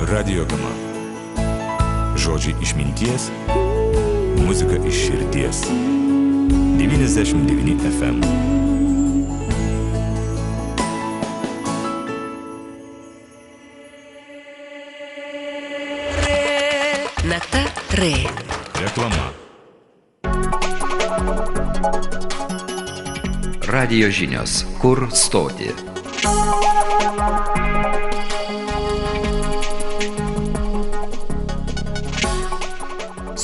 Radio Gama. Žodžiai iš minties, muzika iš širdies. 99 FM. Nata Re. Reklama. Radijo žinios. Kur stoti?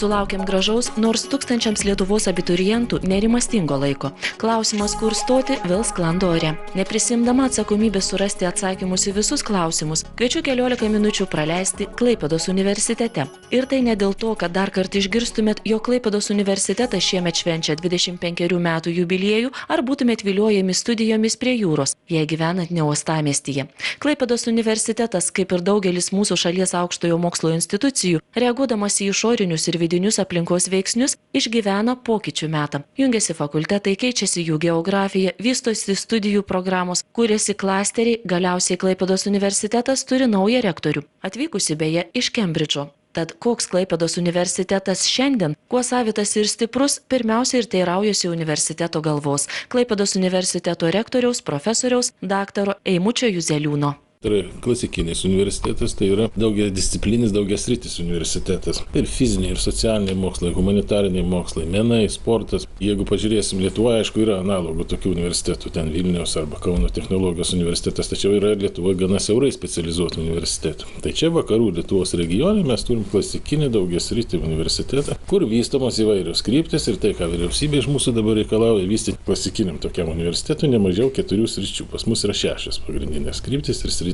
Sulaukėm gražaus, nors tūkstančiams Lietuvos abiturientų nerimastingo laiko. Klausimas, kur stoti, vėl sklando ore. Neprisimdama atsakomybės surasti atsakymus į visus klausimus, kviečiu 15 minučių praleisti Klaipėdos universitete. Ir tai ne dėl to, kad dar kartą išgirstumėt, jog Klaipėdos universitetas šiemet švenčia 25 metų jubiliejų, ar būtumėt viliojami studijomis prie jūros, jei gyvenat ne uostamiestyje. Klaipėdos universitetas, kaip ir daugelis mūsų šalies aukštojo mokslo institucijų, reaguodamas į išorinius ir vidinius aplinkos veiksnius, išgyvena pokyčių metą. Jungiasi fakultetai, keičiasi jų geografija, vystosi studijų programos, kūrėsi klasteriai, galiausiai Klaipėdos universitetas turi naują rektorių, atvykusi beje iš Kembridžo. Tad koks Klaipėdos universitetas šiandien, kuo savitas ir stiprus, pirmiausia ir teiraujosi universiteto galvos, Klaipėdos universiteto rektoriaus, profesoriaus, daktaro Eimučio Juzeliūno. Tai yra klasikinis universitetas, tai yra daugiadisciplinis, daugiasritis universitetas. Ir fiziniai, ir socialiniai mokslai, humanitariniai mokslai, menai, sportas. Jeigu pažiūrėsim, Lietuvoje, aišku, yra analogų tokių universitetų, ten Vilniaus arba Kauno technologijos universitetas, tačiau yra ir Lietuvoje gana siaurai specializuotų universitetų. Tai čia vakarų Lietuvos regione mes turim klasikinį daugiasritį universitetą, kur vystomos įvairios kryptis ir tai, ką vyriausybė iš mūsų dabar reikalauja vystyti klasikiniam tokiam universitetui, ne mažiau 4 sričių. Pas mus yra 6 pagrindinės kryptis ir sritis.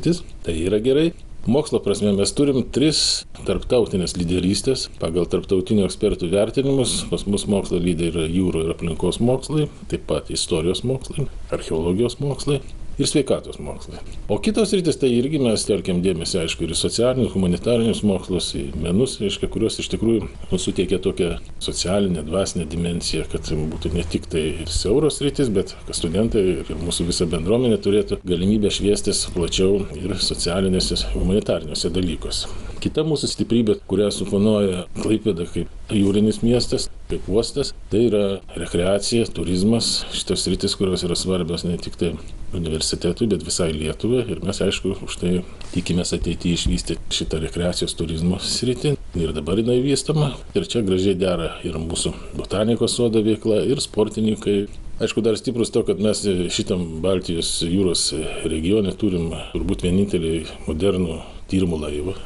Tai yra gerai. Mokslo prasme mes turim 3 tarptautinės lyderystės pagal tarptautinių ekspertų vertinimus. Pas mus mokslo lyderiai yra jūrų ir aplinkos mokslai, taip pat istorijos mokslai, archeologijos mokslai ir sveikatos mokslai. O kitos rytis tai irgi mes telkiam dėmesį, aišku, ir socialinius, humanitarinius mokslus, į menus, reiškia, kurios iš tikrųjų suteikia tokią socialinę, dvasinę dimensiją, kad būtų ne tik tai ir siauros rytis, bet kad studentai ir mūsų visa bendruomenė turėtų galimybę šviestis plačiau ir socialinėse, humanitariniuose dalykuose. Kita mūsų stiprybė, kurią suponuoja Klaipėda kaip jūrinis miestas, kaip uostas, tai yra rekreacija, turizmas, šitos rytis, kurios yra svarbios ne tik tai universitetui, bet visai Lietuvai. Ir mes, aišku, už tai tikimės ateityje išvystyti šitą rekreacijos turizmo sritį. Ir dabar jinai vystoma. Ir čia gražiai dera ir mūsų botanikos sodo veikla, ir sportininkai. Aišku, dar stiprus to, kad mes šitam Baltijos jūros regione turim turbūt vienintelį modernų tyrimų laivą.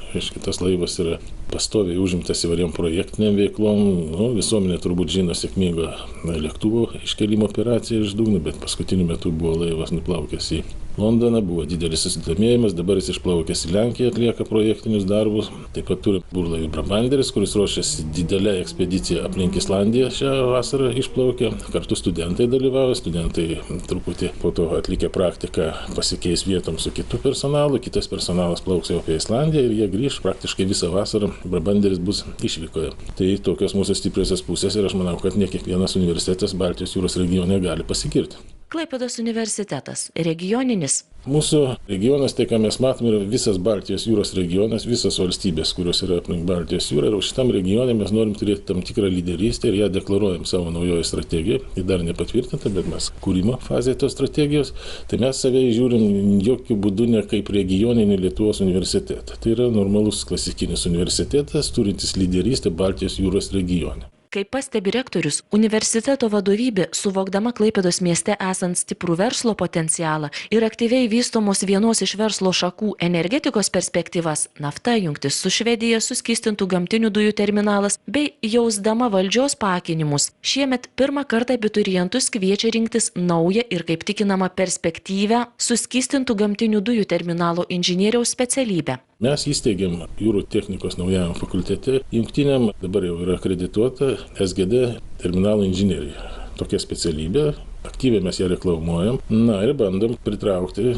Tas laivas yra pastoviai užimtas įvairiom projektiniam veiklom. Visuomenė turbūt žino sėkmingą lėktuvo iškelimo operaciją iš dugno, bet paskutiniu metu buvo laivas nuplaukęs į Londoną, buvo didelis susidomėjimas, dabar jis išplaukęs į Lenkiją, atlieka projektinius darbus. Taip pat turi burlaivį Brabanderis, kuris ruošiasi didelę ekspediciją aplink Islandiją šią vasarą išplaukė. Kartu studentai dalyvauja, studentai truputį po to atlikę praktiką pasikeis vietom su kitu personalu, kitas personalas plauks jau apie Islandiją ir jie grįš praktiškai visą vasarą. Brabanderis bus išvykoje. Tai tokios mūsų stipriosios pusės ir aš manau, kad ne kiekvienas universitetas Baltijos jūros regione gali pasigirti. Klaipėdos universitetas regioninis. Mūsų regionas, tai ką mes matome, yra visas Baltijos jūros regionas, visas valstybės, kurios yra aplink Baltijos jūrą. Ir šitam regione mes norim turėti tam tikrą lyderystę ir ją deklaruojam savo naujoje strategijoje. Ji dar nepatvirtinta, bet mes kūrimo fazėje tos strategijos. Tai mes save žiūrim jokių būdų ne kaip regioninį Lietuvos universitetą. Tai yra normalus klasikinis universitetas, turintis lyderystę Baltijos jūros regione. Kaip pastebi rektorius, universiteto vadovybė, suvokdama Klaipėdos mieste esant stiprų verslo potencialą ir aktyviai vystomos vienos iš verslo šakų energetikos perspektyvas, nafta, jungtis su Švedija, suskystintų gamtinių dujų terminalas, bei jausdama valdžios paakinimus, šiemet pirmą kartą abiturientus kviečia rinktis naują ir kaip tikinama perspektyvę suskystintų gamtinių dujų terminalo inžinieriaus specialybę. Mes įsteigėm jūrų technikos naujajam fakultete, jungtiniam dabar jau yra akredituota SGD terminalo inžinerija. Tokia specialybė, aktyviai mes ją reklamuojam. Na ir bandom pritraukti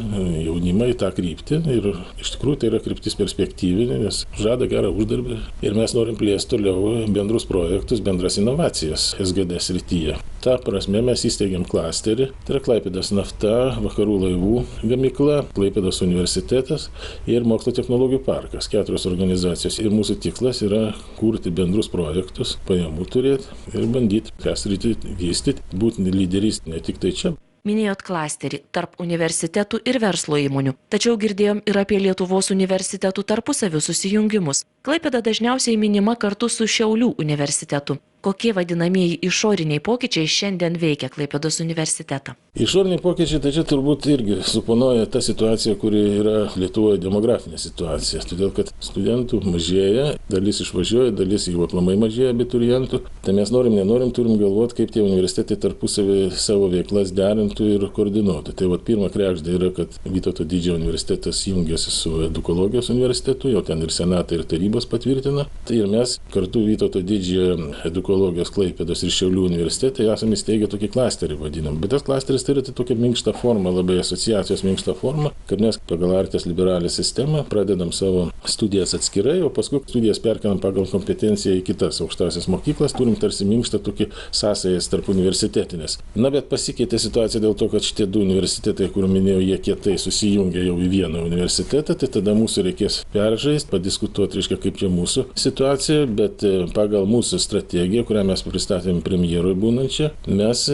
jaunimą į tą kryptį. Ir iš tikrųjų tai yra kryptis perspektyvinė, nes žada gerą uždarbį. Ir mes norim plėsti toliau bendrus projektus, bendras inovacijas SGD srityje. Ta prasme mes įsteigėm klasterį. Tai yra Klaipėdos nafta, Vakarų laivų gamykla, Klaipėdos universitetas ir Mokslo technologijų parkas. 4 organizacijos. Ir mūsų tikslas yra kurti bendrus projektus, pajamų turėti ir bandyti tą sritį vystyti, būti lyderys ne tik tai čia. Minėjot klasterį tarp universitetų ir verslo įmonių. Tačiau girdėjom ir apie Lietuvos universitetų tarpusavio susijungimus. Klaipėda dažniausiai minima kartu su Šiaulių universitetu. Kokie vadinamieji išoriniai pokyčiai šiandien veikia Klaipėdos universitetą? Išoriniai pokyčiai, tai čia turbūt irgi suponuoja tą situaciją, kuri yra Lietuvoje demografinė situacija. Todėl, kad studentų mažėja, dalis išvažiuoja, dalis jų aplamai mažėja abiturientų. Tai mes nenorim, turim galvoti, kaip tie universitetai tarpusavį savo veiklas derintų ir koordinuotų. Tai pirma kregždė yra, kad Vytauto didžiojo universitetas jungiasi su Edukologijos universitetu, jau ten ir senatai, ir tarybos patvirtina. Tai ir mes kartu Vytauto didžiojo Edukologijos Klaipėdos ir Šiaulių universitetai esame įsteigę tokį klasterį vadinam. Bet tas klasteris tai yra tokia minkšta forma, labai asociacijos minkšta forma, kad mes pagal Artes Liberales sistemą pradedam savo studijas atskirai, o paskui studijas perkeliam pagal kompetenciją į kitas aukštąsias mokyklas, turim tarsi minkštą tokį sąsajas tarp universitetinės. Na, bet pasikeitė situacija dėl to, kad šitie 2 universitetai, kur minėjau, jie kietai susijungia jau į vieną universitetą, tai tada mūsų reikės peržaisti, padiskutuoti, reiškia, kaip čia mūsų situacija, bet pagal mūsų strategiją, kurią mes pristatėm premjerui būnančią, mes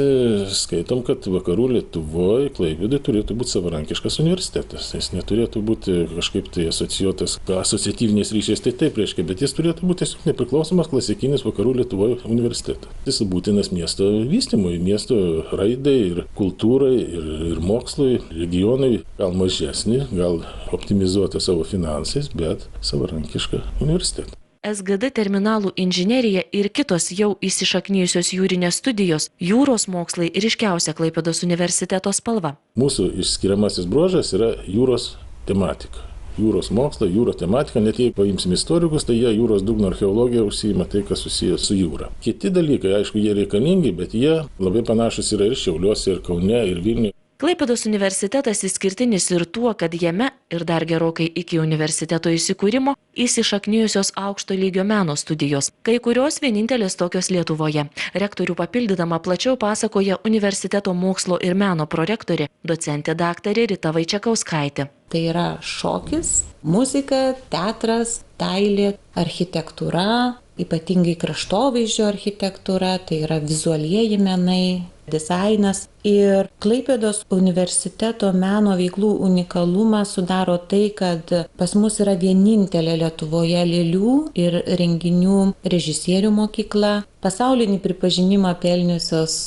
skaitom, kad vakarų Lietuvoje Klaipėdai turėtų būti savarankiškas universitetas. Jis neturėtų būti kažkaip tai asocijuotas asociatyviniais ryšiais, tai taip reiškia, bet jis turėtų būti tiesiog nepriklausomas klasikinis vakarų Lietuvoje universitetas. Jis būtinas miesto vystymui, miesto raidai ir kultūrai ir mokslui, regionai gal mažesni, gal optimizuota savo finansais, bet savarankišką universitetą. SGD terminalų inžinerija ir kitos jau įsišaknijusios jūrinės studijos, jūros mokslai ryškiausia Klaipėdos universiteto spalva. Mūsų išskiriamasis bruožas yra jūros tematika. Jūros mokslai, jūro tematika, net jei paimsim istorikus, tai jie jūros dugno archeologija užsiima tai, kas susijęs su jūra. Kiti dalykai, aišku, jie reikalingi, bet jie labai panašus yra ir Šiauliuose, ir Kaune, ir Vilniuje. Klaipėdos universitetas išskirtinis ir tuo, kad jame ir dar gerokai iki universiteto įsikūrimo įsišaknijusios aukšto lygio meno studijos, kai kurios vienintelės tokios Lietuvoje. Rektorių papildydama plačiau pasakoja universiteto mokslo ir meno prorektorė, docentė daktarė Rita Vaičekauskaitė. Tai yra šokis, muzika, teatras, dailė, architektūra, ypatingai kraštovaizdžio architektūra, tai yra vizualieji menai, dizainas. Ir Klaipėdos universiteto meno veiklų unikalumą sudaro tai, kad pas mus yra vienintelė Lietuvoje lėlių ir renginių režisierių mokykla, pasaulinį pripažinimą pelniusios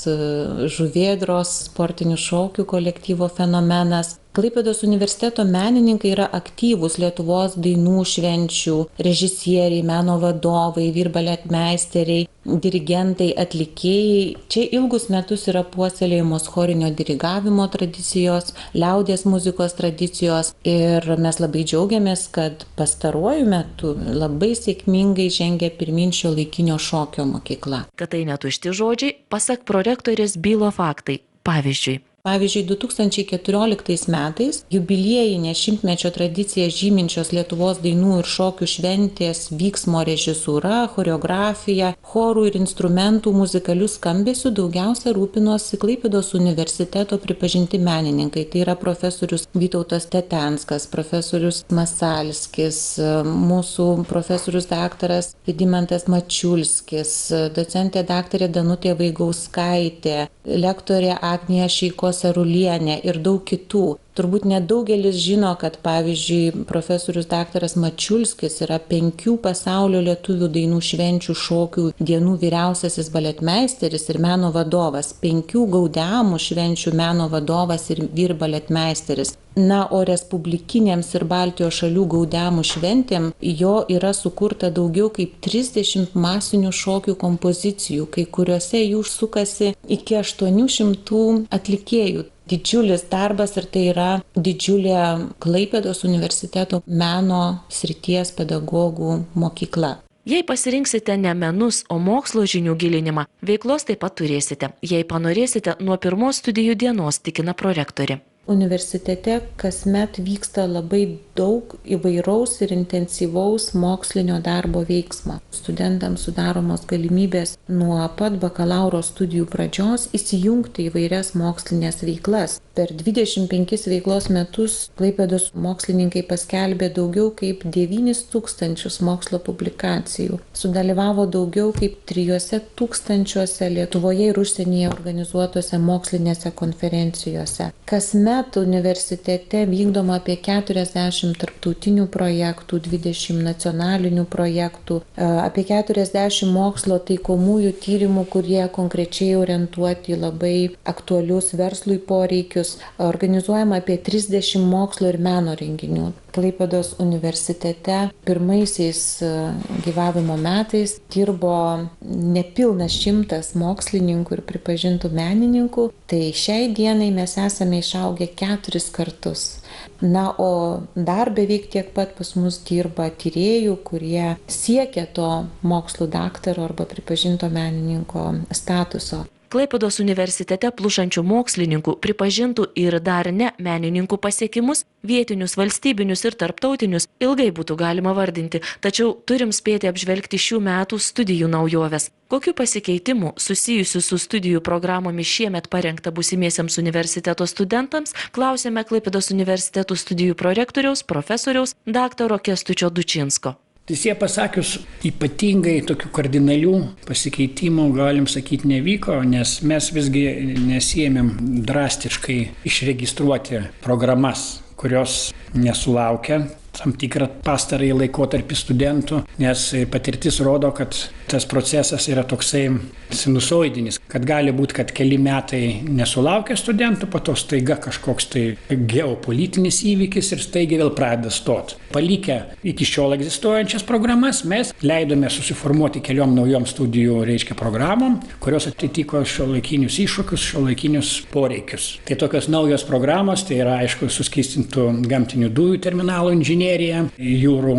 žuvėdros sportinių šokių kolektyvo fenomenas. Klaipėdos universiteto menininkai yra aktyvūs Lietuvos dainų švenčių, režisieriai, meno vadovai, vyrbaletmeisteriai, dirigentai, atlikėjai. Čia ilgus metus yra puoselėjamos chorinio dirigavimo tradicijos, liaudies muzikos tradicijos ir mes labai džiaugiamės, kad pastaruoju metu labai sėkmingai žengia pirmyn šiuolaikinio šokio mokykla. Kad tai netušti žodžiai, pasak prorektorės bylo faktai. Pavyzdžiui, 2014 metais jubiliejinė šimtmečio tradiciją žyminčios Lietuvos dainų ir šokių šventės vyksmo režisūra, choreografija, chorų ir instrumentų muzikalių skambesių daugiausia rūpinosi Klaipėdos universiteto pripažinti menininkai. Tai yra profesorius Vytautas Tetenskas, profesorius Masalskis, mūsų profesorius daktaras Vidimantas Mačiulskis, docentė daktarė Danutė Vaigauskaitė, lektorė Agnija Šeiko-Sarulienė ir daug kitų. Turbūt nedaugelis žino, kad pavyzdžiui profesorius daktaras Mačiulskis yra 5 pasaulio lietuvių dainų švenčių šokių dienų vyriausiasis baletmeisteris ir meno vadovas, 5 Gaudeamų švenčių meno vadovas ir vyrbaletmeisteris. Na, o respublikinėms ir Baltijos šalių Gaudeamų šventėm jo yra sukurta daugiau kaip 30 masinių šokių kompozicijų, kai kuriuose jų sukasi iki 800 atlikėjų. Didžiulis darbas ir tai yra didžiulė Klaipėdos universiteto meno srities pedagogų mokykla. Jei pasirinksite ne menus, o mokslo žinių gilinimą, veiklos taip pat turėsite, jei panorėsite nuo pirmos studijų dienos, tikina prorektorė. Universitete kasmet vyksta labai daug įvairaus ir intensyvaus mokslinio darbo veiksmo. Studentams sudaromos galimybės nuo pat bakalauro studijų pradžios įsijungti įvairias mokslinės veiklas. Per 25 veiklos metus Klaipėdos mokslininkai paskelbė daugiau kaip 9000 mokslo publikacijų. Sudalyvavo daugiau kaip 3000 Lietuvoje ir užsienyje organizuotose mokslinėse konferencijose. Kasmet universitete vykdoma apie 40 tarptautinių projektų, 20 nacionalinių projektų, apie 40 mokslo taikomųjų tyrimų, kurie konkrečiai orientuoti į labai aktualius verslui poreikius. Organizuojama apie 30 mokslo ir meno renginių. Klaipėdos universitete pirmaisiais gyvavimo metais dirbo nepilnas 100 mokslininkų ir pripažintų menininkų. Tai šiai dienai mes esame išaugę 4 kartus. Na, o dar beveik tiek pat pas mus dirba tyrėjų, kurie siekia to mokslų daktaro arba pripažinto menininko statuso. Klaipėdos universitete plušančių mokslininkų pripažintų ir dar ne menininkų pasiekimus, vietinius, valstybinius ir tarptautinius, ilgai būtų galima vardinti, tačiau turim spėti apžvelgti šių metų studijų naujoves. Kokių pasikeitimų susijusių su studijų programomis šiemet parengta būsimiesiems universiteto studentams, klausėme Klaipėdos universitetų studijų prorektoriaus, profesoriaus, daktaro Kęstučio Dučinsko. Tiesą pasakius, ypatingai tokių kardinalių pasikeitimų, galim sakyti, nevyko, nes mes visgi nesiėmėm drastiškai išregistruoti programas, kurios nesulaukia tam tikrą pastarąjį laikotarpį studentų, nes patirtis rodo, kad tas procesas yra toksai sinusoidinis, kad gali būti, kad keli metai nesulaukia studentų, po to staiga kažkoks tai geopolitinis įvykis ir staiga vėl pradeda stoti. Palikę iki šiol egzistuojančias programas, mes leidome susiformuoti keliom naujom studijų, programom, kurios atitiko šiuolaikinius iššūkius, šiuolaikinius poreikius. Tai tokios naujos programos, tai yra, aišku, suskystintų gamtinių dujų terminalų inžinerija, jūrų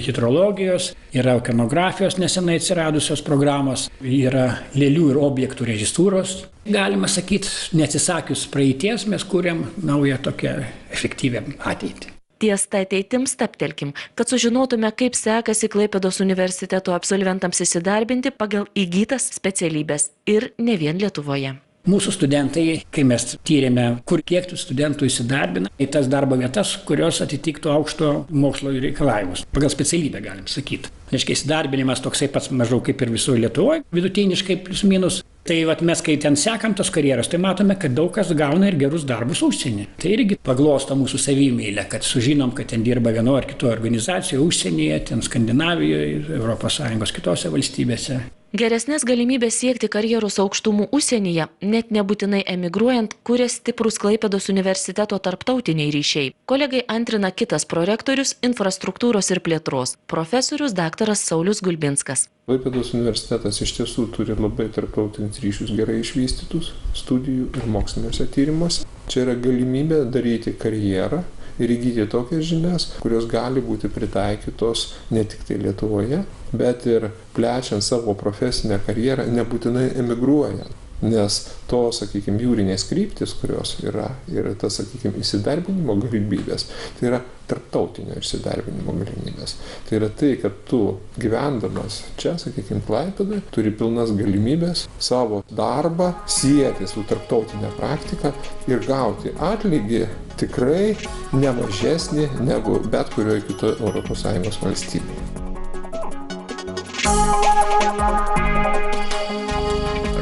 hidrologijos, yra okeanografijos nesenai atsiradusios programos, yra lėlių ir objektų režisūros. Galima sakyti, neatsisakius praeities, mes kūrėm naują tokią efektyvę ateitį. Ties ta ateitim staptelkim, kad sužinotume, kaip sekasi Klaipėdos universiteto absolventams įsidarbinti pagal įgytas specialybės ir ne vien Lietuvoje. Mūsų studentai, kai mes tyrėme, kur kiek tų studentų įsidarbina, į tas darbo vietas, kurios atitiktų aukšto mokslo reikalavimus. Pagal specialybę galim sakyti. Reiškia, įsidarbinimas toksai pats maždaug kaip ir visoje Lietuvoje, vidutiniškai plius minus. Tai mes, kai ten sekam tos karjeros, tai matome, kad daug kas gauna ir gerus darbus užsienį. Tai irgi paglosto mūsų savimeilę, kad sužinom, kad ten dirba vienoje ar kitoje organizacijoje, užsienyje, ten Skandinavijoje, ES kitose valstybėse. Geresnės galimybės siekti karjeros aukštumų užsienyje, net nebūtinai emigruojant, kuria stiprus Klaipėdos universiteto tarptautiniai ryšiai. Kolegai antrina kitas prorektorius infrastruktūros ir plėtros, profesorius daktaras Saulius Gulbinskas. Klaipėdos universitetas iš tiesų turi labai tarptautinius ryšius gerai išvystytus studijų ir moksliniuose tyrimuose. Čia yra galimybė daryti karjerą ir įgyti tokias žinias, kurios gali būti pritaikytos ne tik tai Lietuvoje, bet ir plečiant savo profesinę karjerą, nebūtinai emigruojant. Nes to, sakykime, jūrinės kryptis, kurios yra, ir tas, sakykime, įsidarbinimo galimybės, tai yra tarptautinio įsidarbinimo galimybės. Tai yra tai, kad tu gyvendamas čia, sakykime, Klaipėdoje, turi pilnas galimybės savo darbą sieti su tarptautinė praktika ir gauti atlygį tikrai nemažesnį negu bet kurioje kitoje ES valstybėje.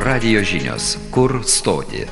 Radijo žinios. Kur stoti?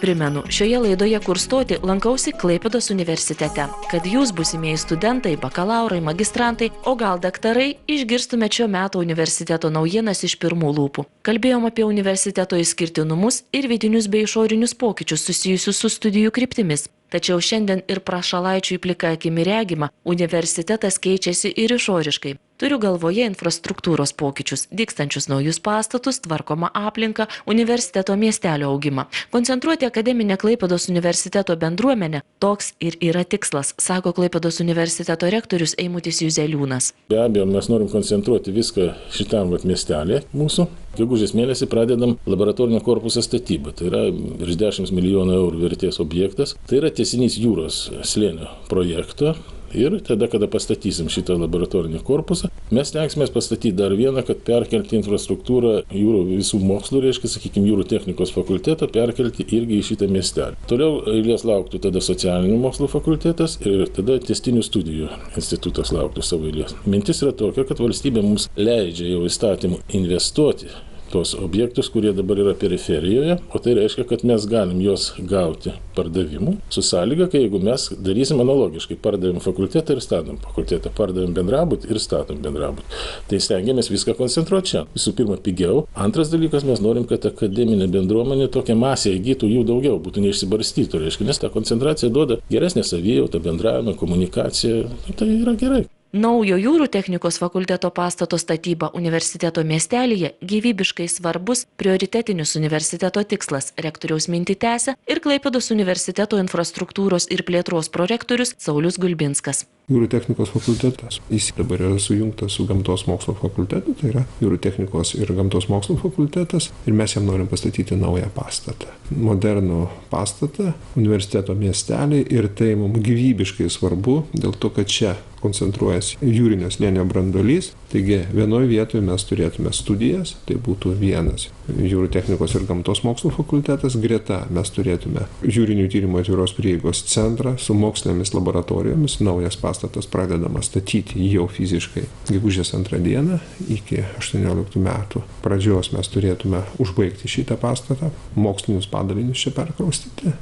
Primenu, šioje laidoje Kur stoti lankausi Klaipėdos universitete, kad jūs būsimieji studentai, bakalaurai, magistrantai, o gal daktarai išgirstumėte šio meto universiteto naujienas iš pirmų lūpų. Kalbėjom apie universiteto išskirtinumus ir vidinius bei išorinius pokyčius susijusius su studijų kryptimis. Tačiau šiandien ir prašalaičiui plika akimi regima, universitetas keičiasi ir išoriškai. Turiu galvoje infrastruktūros pokyčius, dygstančius naujus pastatus, tvarkomą aplinką, universiteto miestelio augimą. Koncentruoti akademinę Klaipėdos universiteto bendruomenę – toks ir yra tikslas, sako Klaipėdos universiteto rektorius Eimutis Juzeliūnas. Be abejo, mes norim koncentruoti viską šitam miestelį mūsų. Gegužės mėnesį pradedam laboratorinio korpuso statybą. Tai yra virš 10 milijonų eurų vertės objektas. Tai yra tęsinys jūros slėnio projekto. Ir tada, kada pastatysim šitą laboratorinį korpusą, mes tenksimės pastatyti dar vieną, kad perkelti infrastruktūrą jūrų visų mokslų, reiškia, sakykime, jūrų technikos fakultetą, perkelti irgi į šitą miestelį. Toliau eilės lauktų tada socialinių mokslų fakultetas ir tada tęstinių studijų institutas lauktų savo eilės. Mintis yra tokia, kad valstybė mums leidžia jau įstatymų investuoti tos objektus, kurie dabar yra periferijoje, o tai reiškia, kad mes galim juos gauti pardavimų su sąlyga, kai jeigu mes darysim analogiškai, pardavim fakultetą ir statom fakultetą, pardavim bendrabutį ir statom bendrabutį. Tai stengiamės viską koncentruoti čia. Visų pirma, pigiau. Antras dalykas, mes norim, kad akademinė bendruomenė tokia masė įgytų jų daugiau, būtų neišsibarstytų, reiškia, nes ta koncentracija duoda geresnę savijautą, bendravimą, komunikaciją. Tai yra gerai. Naujo jūrų technikos fakulteto pastato statyba universiteto miestelyje gyvybiškai svarbus prioritetinis universiteto tikslas, rektoriaus mintį tęsia ir Klaipėdos universiteto infrastruktūros ir plėtros prorektorius Saulius Gulbinskas. Jūrų technikos fakultetas. Jis dabar yra sujungtas su gamtos mokslo fakultetu, tai yra jūrų technikos ir gamtos mokslo fakultetas, ir mes jam norim pastatyti naują pastatą. Modernų pastatą universiteto miestelį, ir tai mums gyvybiškai svarbu, dėl to, kad čia koncentruojasi jūrinio slėnio branduolys. Taigi vienoje vietoje mes turėtume studijas, tai būtų vienas jūrų technikos ir gamtos mokslo fakultetas, greta mes turėtume jūrinių tyrimų atviros prieigos centrą su mokslinėmis laboratorijomis. Naujas pastatas pradedamas statyti jau fiziškai gegužės 2 dieną, iki 18 metų pradžios mes turėtume užbaigti šitą pastatą, mokslinius padalinius čia perkraustyti.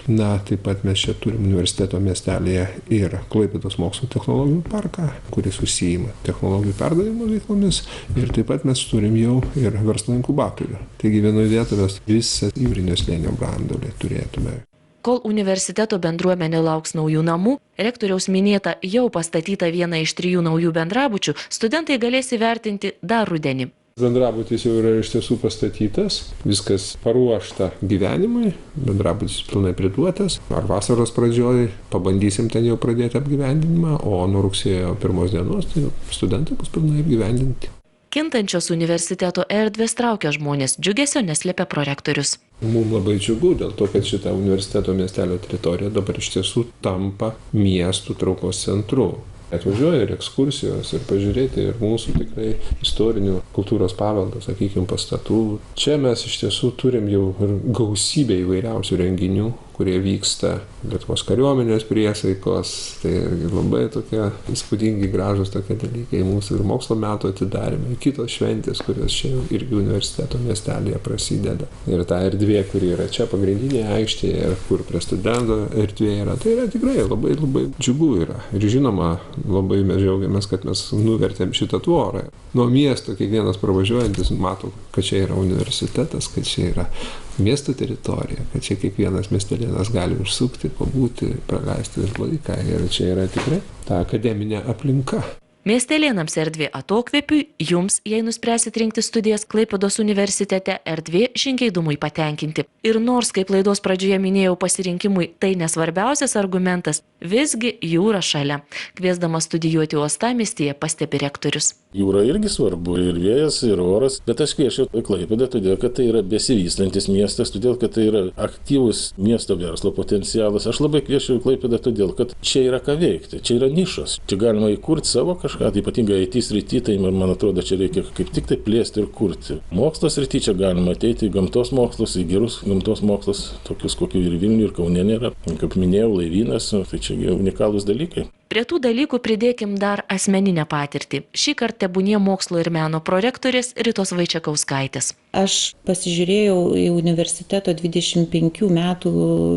Na, taip pat mes čia turim universiteto miestelėje ir Klaipėdos mokslo technologijų parką, kuris užsiima technologijų perdavimo veiklomis, ir taip pat mes turim jau ir verslo inkubatorių. Taigi vienoje vietoje mes visą jūrinio slėnio branduolį turėtume. Kol universiteto bendruomenė lauks naujų namų, rektoriaus minėta jau pastatyta viena iš 3 naujų bendrabučių, studentai galės įvertinti dar rudenį. Bendrabutis jau yra iš tiesų pastatytas, viskas paruošta gyvenimui, bendrabutis pilnai priduotas. Ar vasaros pradžioj pabandysim ten jau pradėti apgyvendinimą, o nuo rugsėjo 1 dienos tai studentai bus pilnai apgyvendinti. Kintančios universiteto erdvės traukia žmonės, džiugesio neslėpia prorektorius. Mums labai džiugu dėl to, kad šita universiteto miestelio teritorija dabar iš tiesų tampa miestų traukos centru. Atvažiuoja ir ekskursijos, ir pažiūrėti ir mūsų tikrai istorinių kultūros paveldo, sakykime, pastatų. Čia mes iš tiesų turim jau ir gausybę įvairiausių renginių, kurie vyksta, Lietuvos kariuomenės priesaikos, tai labai tokie įspūdingi, gražus tokie dalykai, mūsų ir mokslo metų atidarymai, kitos šventės, kurios čia irgi universiteto miestelėje prasideda. Ir ta erdvė, kuri yra čia pagrindinėje aikštėje, ir kur prie studento erdvė yra, tai yra tikrai labai džiugu yra. Ir žinoma, labai mes džiaugiamės, kad mes nuvertėm šitą tvorą. Nuo miesto kiekvienas pravažiuojantis mato, kad čia yra universitetas, kad čia yra miesto teritorija, kad čia kiekvienas miestelėnas gali užsukti, pabūti, praleisti laiką, ir čia yra tikrai ta akademinė aplinka. Miestelėnams erdvė atokvėpiui, jums, jei nuspręsit rinkti studijas Klaipėdos universitete, erdvė žingeidumui patenkinti. Ir nors, kaip laidos pradžioje minėjau, pasirinkimui tai nesvarbiausias argumentas, visgi jūra šalia. Kviesdamas studijuoti uostamiestyje, pastebi rektorius. Jūra irgi svarbu, ir vėjas, ir oras, bet aš kviečiu Klaipėdą todėl, kad tai yra besivystantis miestas, todėl, kad tai yra aktyvus miesto verslo potencialas. Aš labai kviečiu Klaipėdą todėl, kad čia yra ką veikti, čia yra nišos, čia galima įkurti savo kažką, tai ypatingai IT srity, tai man atrodo, čia reikia kaip tik tai plėsti ir kurti. Mokslo srity čia galima ateiti į gamtos mokslus, į gerus gamtos mokslus, tokius kokių ir Vilniuje, ir Kaune nėra. Kaip minėjau, laivynas, tai čia unikalūs dalykai. Prie tų dalykų pridėkim dar asmeninę patirtį. Šį kartą tebūnie mokslo ir meno prorektorės Ritos Vaičiakauskaitės. Aš pasižiūrėjau į universiteto 25 metų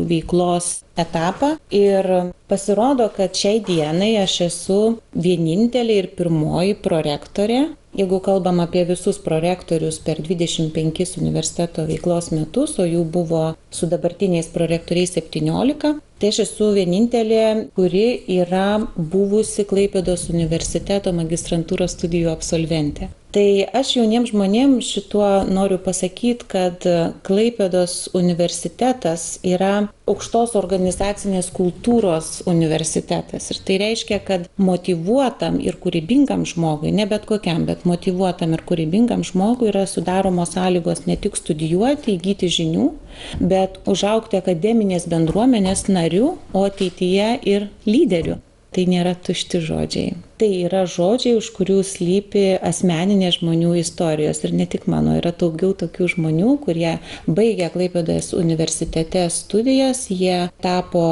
veiklos etapą ir pasirodo, kad šiai dienai aš esu vienintelė ir pirmoji prorektorė. Jeigu kalbam apie visus prorektorius per 25 universiteto veiklos metus, o jų buvo su dabartiniais prorektoriais 17, Tai aš esu vienintelė, kuri yra buvusi Klaipėdos universiteto magistrantūros studijų absolventė. Tai aš jauniems žmonėms šituo noriu pasakyti, kad Klaipėdos universitetas yra aukštos organizacinės kultūros universitetas. Ir tai reiškia, kad motyvuotam ir kūrybingam žmogui, ne bet kokiam, bet motyvuotam ir kūrybingam žmogui yra sudaromos sąlygos ne tik studijuoti, įgyti žinių, bet užaugti akademinės bendruomenės narių, o ateityje ir lyderių. Tai nėra tušti žodžiai. Tai yra žodžiai, už kurių slypi asmeninės žmonių istorijos. Ir ne tik mano, yra daugiau tokių žmonių, kurie baigė Klaipėdos universitete studijas, jie tapo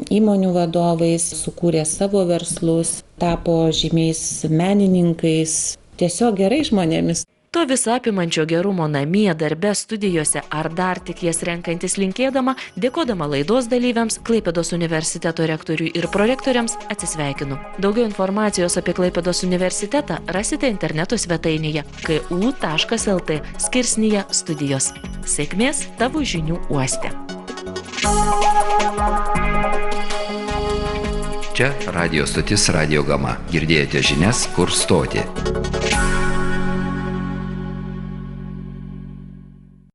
įmonių vadovais, sukūrė savo verslus, tapo žymiais menininkais, tiesiog gerai žmonėmis. To visą apimančio gerumo namie, darbe, studijose ar dar tik jas renkantis linkėdama, dėkodama laidos dalyviams, Klaipėdos universiteto rektoriui ir prorektoriams atsisveikinu. Daugiau informacijos apie Klaipėdos universitetą rasite interneto svetainėje ku.lt skirsnyje studijos. Sėkmės tavo žinių uoste. Čia radio stotis Radio Gama. Girdėjote žinias, kur stoti.